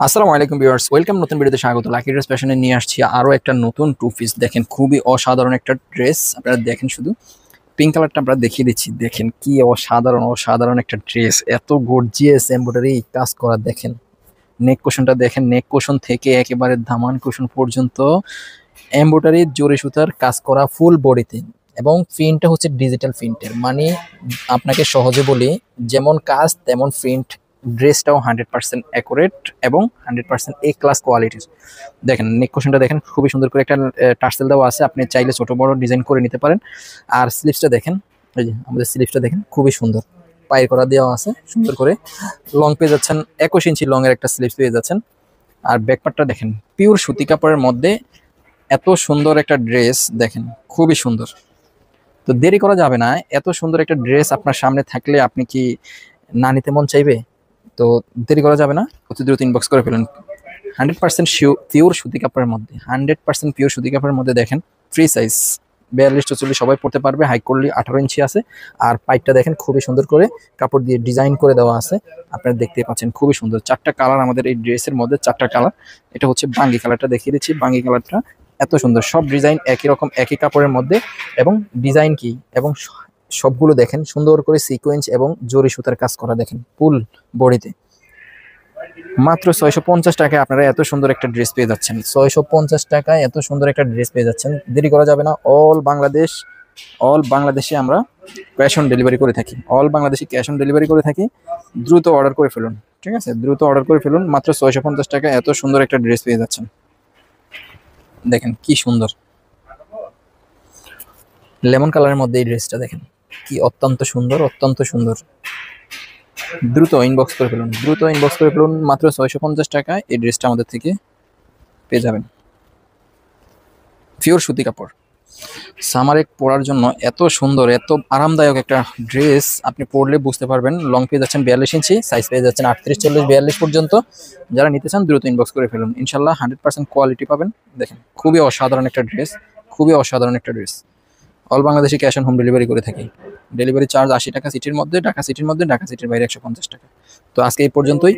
আসসালামু আলাইকুম viewers, welcome নতুন ভিডিওতে স্বাগত। লাকি ড্রেস ফ্যাশনে নিয়ে আসছি আরো একটা নতুন টু পিস। দেখেন খুবই অসাধারণ একটা ড্রেস। আপনারা দেখেন, শুধু পিঙ্ক কালারটা আমরা দেখিয়ে দিচ্ছি। দেখেন কি অসাধারণ অসাধারণ একটা ড্রেস, এত গর্জিয়াস এমব্রয়ডারি কাজ করা। দেখেন নেক কুশনটা দেখেন, নেক কুশন থেকে একেবারে দামান কুশন পর্যন্ত এমব্রয়ডারি জরি সুতার কাজ করা ফুল বডিতে। এবং প্রিন্টটা হচ্ছে ডিজিটাল প্রিন্টের, মানে আপনাকে সহজে বলি, যেমন কাজ তেমন প্রিন্ট। ড্রেসটাও 100% অ্যাকুরেট এবং 100% এ ক্লাস কোয়ালিটির। দেখেন নেক কুশনটা দেখেন, খুবই সুন্দর করে একটা টার্সেল দেওয়া আছে, আপনি চাইলে ছোট বড় ডিজাইন করে নিতে পারেন। আর স্লিভসটা দেখেন, এই যে আমাদের স্লিভসটা দেখেন খুবই সুন্দর, পায়ের করা দেওয়া আছে সুন্দর করে। লং পেয়ে যাচ্ছেন, 21 ইঞ্চি লং এর একটা স্লিভস পেয়ে যাচ্ছেন। আর ব্যাকপার্টটা দেখেন, পিওর সুতি কাপড়ের মধ্যে এত সুন্দর একটা ড্রেস। দেখেন খুবই সুন্দর। তো দেরি করা যাবে না, এত সুন্দর একটা ড্রেস আপনার সামনে থাকলে আপনি কি না নিতে মন চাইবে? তো দেরি করা যাবে না, অতি দ্রুত ইনবক্স করে ফেলুন। 100% পিওর সুতি কাপড়ের মধ্যে, 100% পিওর সুতি কাপড়ের মধ্যে। দেখেন ফ্রি সাইজ 42-44 সবাই পড়তে পারবে। হাই করলে 18 ইঞ্চি আছে। আর পাইপটা দেখেন খুবই সুন্দর করে কাপড় দিয়ে ডিজাইন করে দেওয়া আছে, আপনারা দেখতে পাচ্ছেন খুবই সুন্দর। চারটা কালার আমাদের এই ড্রেসের মধ্যে, চারটা কালার। এটা হচ্ছে বাঙ্গি কালারটা, দেখিয়ে দিচ্ছি বাঙ্গি কালারটা। এত সুন্দর, সব ডিজাইন একই রকম একই কাপড়ের মধ্যে। এবং ডিজাইন কি, এবং সবগুলো দেখেন সুন্দর করে সিকোয়েন্স এবং জরি সুতার কাজ করা। দেখেন ফুল বডিতে মাত্র 650 টাকায় আপনারা এত সুন্দর একটা ড্রেস পেয়ে যাচ্ছেন। 650 টাকায় এত সুন্দর একটা ড্রেস পেয়ে যাচ্ছেন। দেরি করা যাবে না। অল বাংলাদেশে আমরা ক্যাশ অন ডেলিভারি করে থাকি। অল বাংলাদেশে ক্যাশ অন ডেলিভারি করে থাকি। দ্রুত অর্ডার করে ফেলুন, ঠিক আছে? দ্রুত অর্ডার করে ফেলুন। মাত্র 650 টাকায় এত সুন্দর একটা ড্রেস পেয়ে যাচ্ছেন। দেখেন কি সুন্দর, লেমন কালারের মধ্যে এই ড্রেসটা দেখেন কি অত্যন্ত সুন্দর, অত্যন্ত সুন্দর। দ্রুত ইনবক্স করে ফেলুন, দ্রুত ইনবক্স করে ফেলুন। মাত্র 650 টাকায় এই ড্রেসটা আমাদের থেকে পেয়ে যাবেন। পিওর সুতি কাপড়, সামারে পরার জন্য এত সুন্দর এত আরামদায়ক একটা ড্রেস। আপনি পরলে বুঝতে পারবেন। লং পেয়ে যাচ্ছেন 42 ইঞ্চি, সাইজ পেয়ে যাচ্ছেন 38, 40, 42 পর্যন্ত। যারা নিতে চান দ্রুত ইনবক্স করে ফেলুন, ইনশাল্লাহ 100% কোয়ালিটি পাবেন। দেখেন খুবই অসাধারণ একটা ড্রেস, খুবই অসাধারণ একটা ড্রেস। অল বাংলাদেশে ক্যাশ অন হোম ডেলিভারি করে থাকি। ডেলিভারি চার্জ 80 টাকা সিটির মধ্যে, ঢাকা সিটির মধ্যে, ঢাকা সিটির বাইরে 150 টাকা। তো আজকে এই পর্যন্তই।